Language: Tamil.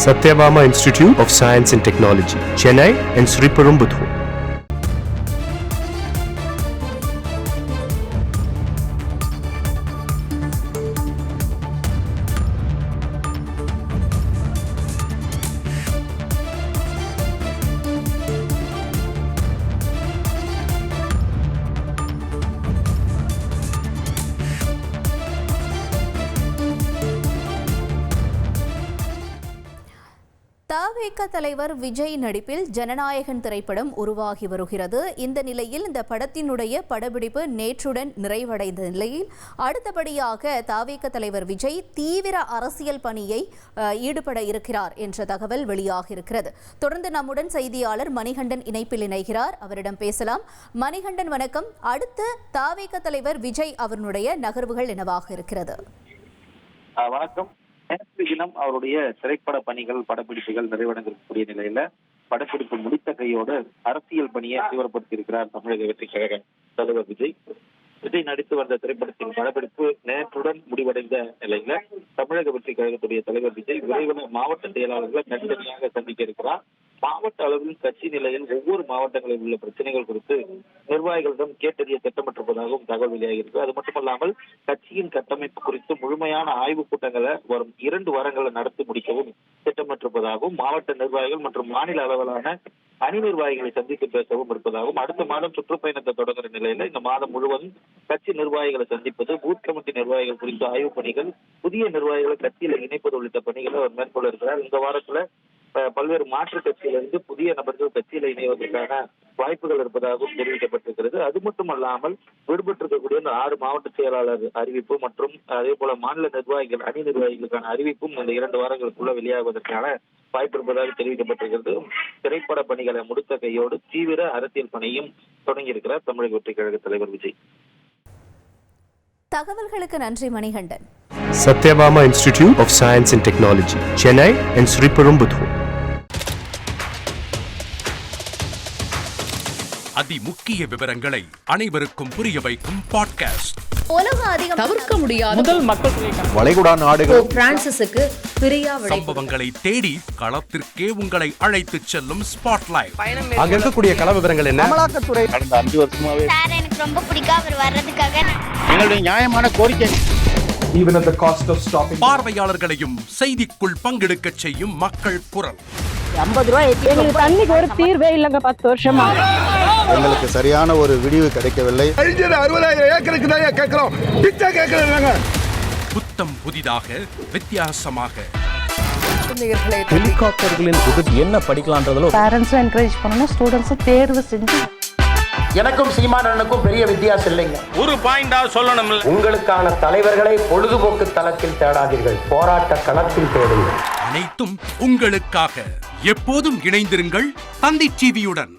Satyabama Institute of Science and Technology, Chennai and Sri Perumbudur. தவிக தலைவர் விஜய் நடிப்பில் ஜனநாயகன் திரைப்படம் உருவாகி வருகிறது. இந்த நிலையில் இந்த படத்தினுடைய படப்பிடிப்பு நேற்றுடன் நிறைவடைந்த நிலையில் அடுத்தபடியாக தவிக தலைவர் விஜய் தீவிர அரசியல் பணியை ஈடுபட இருக்கிறார் என்ற தகவல் வெளியாகியிருக்கிறது. தொடர்ந்து நம்முடன் செய்தியாளர் மணிகண்டன் இணைப்பில் இணைகிறார். அவரிடம் பேசலாம். மணிகண்டன் வணக்கம். அடுத்து தவிக தலைவர் விஜய் அவருடைய நகர்வுகள் என்னவாக இருக்கிறது? வணக்கம். நேற்று தினம் அவருடைய திரைப்பட பணிகள் படப்பிடிப்புகள் நிறைவடைந்திருக்கக்கூடிய நிலையில படப்பிடிப்பு முடித்த கையோடு அரசியல் பணியை தீவிரப்படுத்தி இருக்கிறார் தமிழக வெற்றி கழக தலைவர் விஜய். விஜய் நடித்து வந்த திரைப்படத்தின் படப்பிடிப்பு நேற்றுடன் முடிவடைந்த நிலையில தமிழக வெற்றி கழகத்துடைய தலைவர் விஜய் விரைவில் மாவட்ட செயலாளர்களை தனித்தனியாக சந்திக்க இருக்கிறார். மாவட்ட அளவில் கட்சி நிலையில் ஒவ்வொரு மாவட்டங்களில் உள்ள பிரச்சனைகள் குறித்து நிர்வாகிகளிடம் கேட்டறிய திட்டமிட்டிருப்பதாகவும் தகவல் வெளியாகியிருக்கு. அது மட்டுமல்லாமல் கட்சியின் கட்டமைப்பு குறித்து முழுமையான ஆய்வுக் கூட்டங்களை வரும் 2 வாரங்களில் நடத்தி முடிக்கவும் திட்டமிட்டிருப்பதாகவும் மாவட்ட நிர்வாகிகள் மற்றும் மாநில அளவிலான அணி நிர்வாகிகளை சந்தித்து பேசவும் இருப்பதாகவும் அடுத்த மாதம் சுற்றுப்பயணத்தை தொடங்குற நிலையில இந்த மாதம் முழுவதும் கட்சி நிர்வாகிகளை சந்திப்பது, பூத் கமிட்டி நிர்வாகிகள் குறித்த ஆய்வுப் பணிகள், புதிய நிர்வாகிகளை கட்சியில இணைப்பது உள்ளிட்ட பணிகளை அவர் மேற்கொள்ள இருக்கிறார். இந்த வாரத்துல பல்வேறு மாற்று கட்சியிலிருந்து புதிய நபர்கள் கட்சியில இணைவதற்கான வாய்ப்புகள் இருப்பதாகவும் தெரிவிக்கப்பட்டிருக்கிறது. அது மட்டுமல்லாமல் விடுபட்டிருக்கக்கூடிய 6 மாவட்ட செயலாளர் அறிவிப்பு மற்றும் அதே போல மாநில நிர்வாகிகள் அணி நிர்வாகிகளுக்கான அறிவிப்பும் இந்த 2 வாரங்களுக்குள்ள வெளியாகுவதற்கான வாய்ப்பு இருப்பதாக தெரிவிக்கப்பட்டிருக்கிறது. திரைப்பட பணிகளை முடித்த கையோடு தீவிர அரசியல் பணியும் தொடங்கியிருக்கிறார் தமிழக வெற்றி கழக தலைவர் விஜய். தகவல்களுக்கு நன்றி Manikandan. Satyabama Institute of Science and Technology, Chennai and Sri Perumbudur. அதிமுக்கிய விவரங்களை அனைவருக்கும் புரிய வைக்கும் பாட்காஸ்ட். தவிர்க்க முடியாத முதல் மக்கள் வளைகுடா நாடுகள் பிரான்சிஸுக்கு பிரியா சம்பவங்களை தேடி களத்திற்கே உங்களை அழைத்து செல்லும் ஸ்பாட்லைட். அங்க இருக்கக்கூடிய கள விவரங்கள் என்ன? அமலாக்கத்துறை கடந்த 5 வருஷமாவே சார் எனக்கு ரொம்ப பிடிக்கும் அவர் வர்றதுக்காக எங்களுடைய நியாயமான கோரிக்கை. Even at the cost of stopping. பார்வையாளர்களையும் செய்திக்குள் பங்கெடுக்க செய்யும் மக்கள் குரல். 50 ரூபாய் எங்களுக்கு தண்ணிக்கு ஒரு தீர்வே இல்லங்க 10 வருஷமா. எங்களுக்கு சரியான ஒரு விடிவு கிடைக்கவில்லை. 60,000 ஏக்கருக்கு தான் கேக்குறோம். பிச்சை கேக்குறாங்க. புத்தம் புதிதாக வித்தியாசமாக ஹெலிகாப்டர்களின் உதவி என்ன படிக்கலாம்ன்றதுல பேரண்ட்ஸும் என்கரேஜ் பண்ணணும், ஸ்டூடெண்ட்ஸும் தேர்வு செஞ்சு. எனக்கும் சீமானனுக்கும் பெரிய வித்தியாசம் இல்லைங்க. ஒரு பாயிண்டா சொல்லணும். உங்களுக்கான தலைவர்களை பொழுதுபோக்கு தளத்தில் தேடாதீர்கள், போராட்ட களத்தில் தேடுங்கள். அனைத்தும் உங்களுக்காக. எப்போதும் இணைந்திருங்கள் தந்தி டிவியுடன்.